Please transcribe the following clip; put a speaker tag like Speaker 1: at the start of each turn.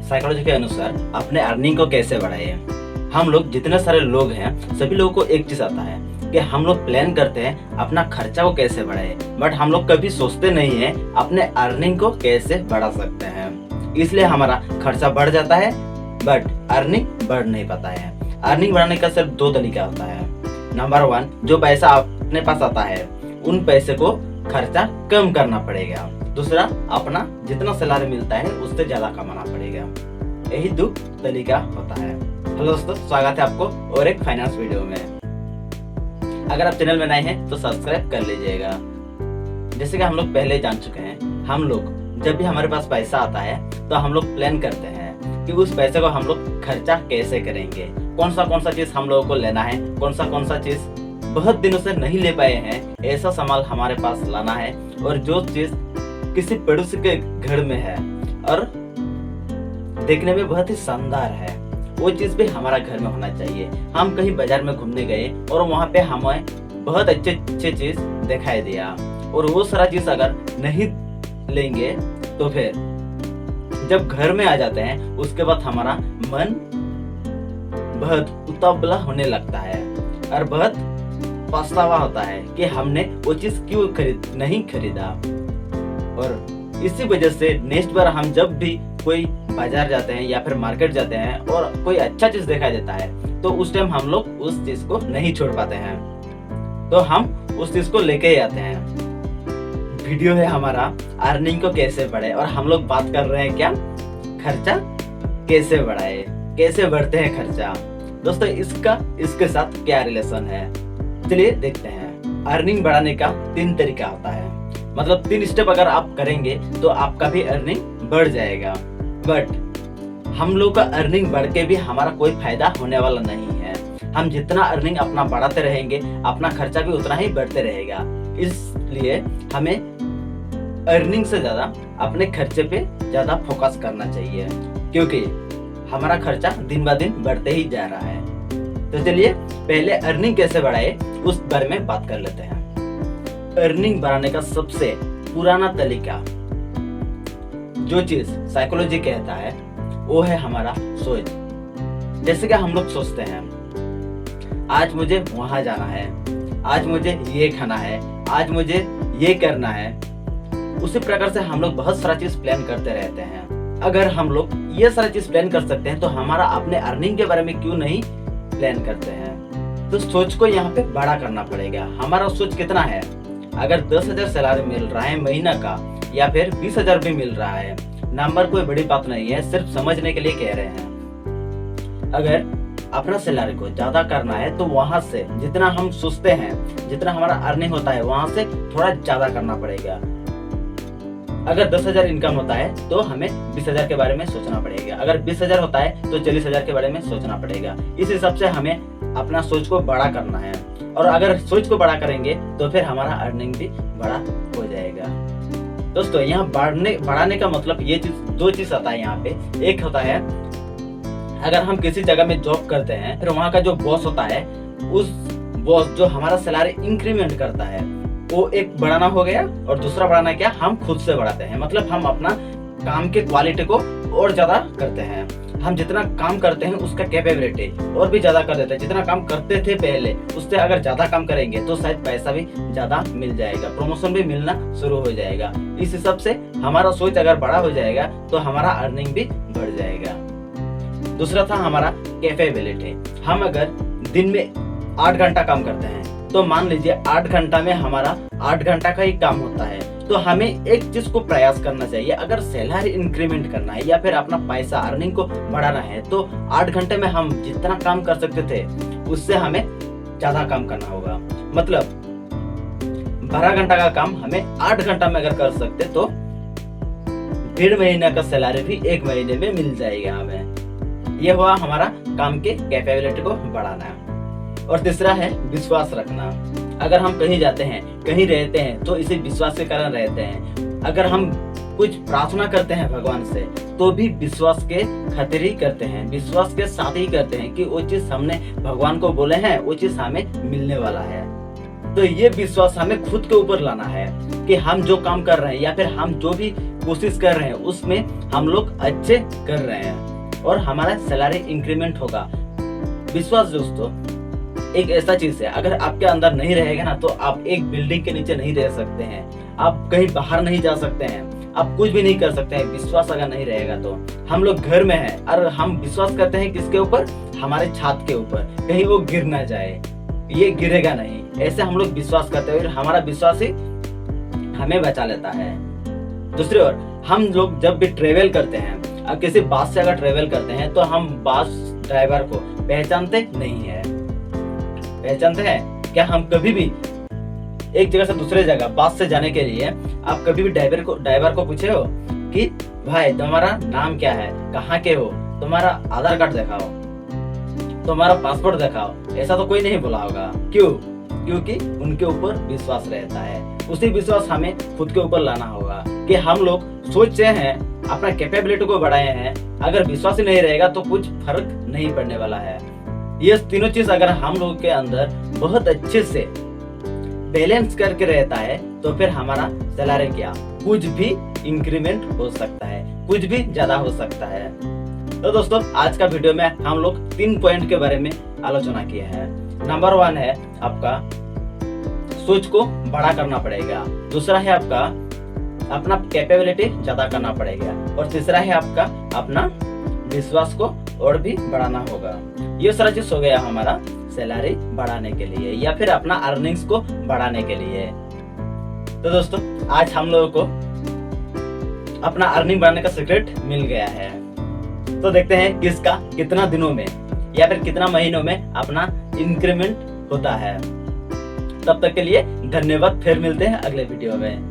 Speaker 1: Psychology के अनुसार अपने अर्निंग को कैसे बढ़ाए। हम लोग जितने सारे लोग हैं सभी लोगों को एक चीज आता है कि हम लोग प्लान करते हैं अपना खर्चा को कैसे बढ़ाए, बट हम लोग कभी सोचते नहीं है अपने अर्निंग को कैसे बढ़ा सकते हैं। इसलिए हमारा खर्चा बढ़ जाता है बट अर्निंग बढ़ नहीं पाता है। अर्निंग बढ़ाने का सिर्फ दो तरीका होता है। नंबर 1, जो पैसा अपने पास आता है उन पैसे को खर्चा कम करना पड़ेगा। दूसरा, अपना जितना सैलरी मिलता है उससे ज्यादा कमाना पड़ेगा। यही दो तरीका होता है। हेलो दोस्तों, स्वागत है आपको और एक फाइनेंस वीडियो में। अगर आप चैनल में नए हैं तो सब्सक्राइब कर लीजिएगा। जैसे कि हम लोग पहले जान चुके हैं, हम लोग जब भी हमारे पास पैसा आता है तो हम लोग प्लान करते हैं कि उस पैसे को हम लोग खर्चा कैसे करेंगे, कौन सा चीज हम लोगों को लेना है, कौन सा चीज बहुत दिनों से नहीं ले पाए हैं ऐसा सामान हमारे पास लाना है, और जो चीज किसी पड़ोसी के घर में है और देखने में बहुत ही शानदार है वो चीज भी हमारा घर में होना चाहिए। हम कहीं बाजार में घूमने गए और वहाँ पे हमें बहुत अच्छे चीज दिखाई दिया और वो सारा चीज अगर नहीं लेंगे तो फिर जब घर में आ जाते हैं उसके बाद हमारा मन बहुत उतावला होने लगता है और बहुत पछतावा होता है कि हमने वो चीज क्यों नहीं खरीदा। और इसी वजह से नेक्स्ट बार हम जब भी कोई बाजार जाते हैं या फिर मार्केट जाते हैं और कोई अच्छा चीज दिखाई देता है तो उस टाइम हम लोग उस चीज को नहीं छोड़ पाते हैं, तो हम उस चीज को लेके ही आते हैं। वीडियो है हमारा अर्निंग को कैसे बढ़े और हम लोग बात कर रहे हैं क्या, खर्चा कैसे बढ़ाए, कैसे बढ़ते हैं खर्चा। दोस्तों, इसके साथ क्या रिलेशन है, चलिए देखते हैं। अर्निंग बढ़ाने का 3 तरीका होता है, मतलब 3 स्टेप अगर आप करेंगे तो आपका भी अर्निंग बढ़ जाएगा। बट हम लोग का अर्निंग बढ़ के भी हमारा कोई फायदा होने वाला नहीं है। हम जितना अर्निंग अपना बढ़ाते रहेंगे अपना खर्चा भी उतना ही बढ़ते रहेगा। इसलिए हमें अर्निंग से ज्यादा अपने खर्चे पे ज्यादा फोकस करना चाहिए, क्योंकि हमारा खर्चा दिन ब दिन बढ़ते ही जा रहा है। तो चलिए पहले अर्निंग कैसे बढ़ाए उस बारे में बात कर लेते हैं। अर्निंग बढ़ाने का सबसे पुराना तरीका, जो चीज साइकोलॉजी कहता है, वो है हमारा सोच। जैसे कि हम लोग सोचते हैं आज मुझे वहां जाना है, आज मुझे ये खाना है, आज मुझे ये करना है। उसी प्रकार से हम लोग बहुत सारा चीज प्लान करते रहते हैं। अगर हम लोग ये सारा चीज प्लान कर सकते हैं तो हमारा अपने अर्निंग के बारे में क्यों नहीं प्लान करते हैं। तो सोच को यहाँ पे बड़ा करना पड़ेगा। हमारा सोच कितना है, अगर 10,000 सैलरी मिल रहा है महीना का या फिर 20,000 भी मिल रहा है, नंबर कोई बड़ी बात नहीं है, सिर्फ समझने के लिए कह रहे हैं। अगर अपना सैलरी को ज्यादा करना है तो वहां से जितना हम सोचते हैं, जितना हमारा अर्निंग होता है वहां से थोड़ा ज्यादा करना पड़ेगा। अगर 10,000 इनकम होता है तो हमें 20,000 के बारे में सोचना पड़ेगा। अगर 20,000 होता है तो 40,000 के बारे में सोचना पड़ेगा। इस हिसाब से हमें अपना सोच को बड़ा करना है, और अगर सोच को बड़ा करेंगे तो फिर हमारा अर्निंग भी बड़ा हो जाएगा। दोस्तों, यहाँ बढ़ाने का मतलब ये चीज, 2 चीज आता है यहाँ पे। एक होता है अगर हम किसी जगह में जॉब करते हैं फिर वहाँ का जो बॉस होता है, उस बॉस जो हमारा सैलरी इंक्रीमेंट करता है वो एक बढ़ाना हो गया, और दूसरा बढ़ाना क्या, हम खुद से बढ़ाते हैं। मतलब हम अपना काम के क्वालिटी को और ज्यादा करते हैं। हम जितना काम करते हैं उसका कैपेबिलिटी और भी ज्यादा कर देते हैं। जितना काम करते थे पहले उससे अगर ज्यादा काम करेंगे तो शायद पैसा भी ज्यादा मिल जाएगा, प्रमोशन भी मिलना शुरू हो जाएगा। इस हिसाब से हमारा सोच अगर बड़ा हो जाएगा तो हमारा अर्निंग भी बढ़ जाएगा। दूसरा था हमारा कैपेबिलिटी। हम अगर दिन में 8 घंटा काम करते हैं तो मान लीजिए 8 घंटा में हमारा 8 घंटा का ही काम होता है, तो हमें एक चीज को प्रयास करना चाहिए। अगर सैलरी इंक्रीमेंट करना है या फिर अपना पैसा अर्निंग को बढ़ाना है तो 8 घंटे में हम जितना काम कर सकते थे उससे हमें ज्यादा काम करना होगा। मतलब 12 घंटा का काम हमें 8 घंटा में अगर कर सकते तो 1.5 महीने का सैलरी भी 1 महीने में मिल जाएगा हमें। यह हुआ हमारा काम के कैपेबिलिटी को बढ़ाना। और तीसरा है विश्वास रखना। अगर हम कहीं जाते हैं, कहीं रहते हैं तो इसे विश्वास के कारण रहते हैं। अगर हम कुछ प्रार्थना करते हैं भगवान से तो भी विश्वास के खातिर ही करते हैं, विश्वास के साथ ही करते हैं कि वो चीज हमने भगवान को बोले हैं वो चीज हमें मिलने वाला है। तो ये विश्वास हमें खुद के ऊपर लाना है कि हम जो काम कर रहे हैं या फिर हम जो भी कोशिश कर रहे हैं उसमें हम लोग अच्छे कर रहे हैं और हमारा सैलरी इंक्रीमेंट होगा। विश्वास दोस्तों एक ऐसा चीज है, अगर आपके अंदर नहीं रहेगा ना तो आप एक बिल्डिंग के नीचे नहीं रह सकते हैं, आप कहीं बाहर नहीं जा सकते हैं, आप कुछ भी नहीं कर सकते हैं। विश्वास अगर नहीं रहेगा तो हम लोग घर में हैं और हम विश्वास करते हैं किसके ऊपर, हमारे छत के ऊपर, कहीं वो गिर ना जाए, ये गिरेगा नहीं, ऐसे हम लोग विश्वास करते हैं और हमारा विश्वास ही हमें बचा लेता है। दूसरी ओर हम लोग जब भी ट्रेवल करते हैं, अब किसी बस से अगर ट्रेवल करते हैं तो हम बस ड्राइवर को पहचानते नहीं है। पहचानते हैं क्या? हम कभी भी एक जगह से दूसरे जगह बस से जाने के लिए आप कभी भी ड्राइवर को पूछे हो कि भाई तुम्हारा नाम क्या है, कहाँ के हो, तुम्हारा आधार कार्ड दिखाओ, तुम्हारा पासपोर्ट दिखाओ? ऐसा तो कोई नहीं बोला होगा। क्यों? क्योंकि उनके ऊपर विश्वास रहता है। उसी विश्वास हमें खुद के ऊपर लाना होगा कि हम लोग सोचते हैं, अपना कैपेबिलिटी को बढ़ाए हैं, अगर विश्वास ही नहीं रहेगा तो कुछ फर्क नहीं पड़ने वाला है। ये तीनों चीज अगर हम लोग के अंदर बहुत अच्छे से बैलेंस करके रहता है तो फिर हमारा सैलरी क्या कुछ भी इंक्रीमेंट हो सकता है, कुछ भी ज्यादा हो सकता है। तो दोस्तों आज का वीडियो में हम लोग 3 पॉइंट के बारे में आलोचना किए हैं। नंबर 1 है आपका सोच को बड़ा करना पड़ेगा, दूसरा है आपका अपना कैपेबिलिटी ज्यादा करना पड़ेगा और तीसरा है आपका अपना विश्वास को और भी बढ़ाना होगा। ये सारा चीज हो गया हमारा सैलरी बढ़ाने के लिए या फिर अपना अर्निंग्स को बढ़ाने के लिए। तो दोस्तों आज हम लोगों को अपना अर्निंग बढ़ाने का सीक्रेट मिल गया है। तो देखते हैं किसका कितना दिनों में या फिर कितना महीनों में अपना इंक्रीमेंट होता है। तब तक के लिए धन्यवाद, फिर मिलते हैं अगले वीडियो में।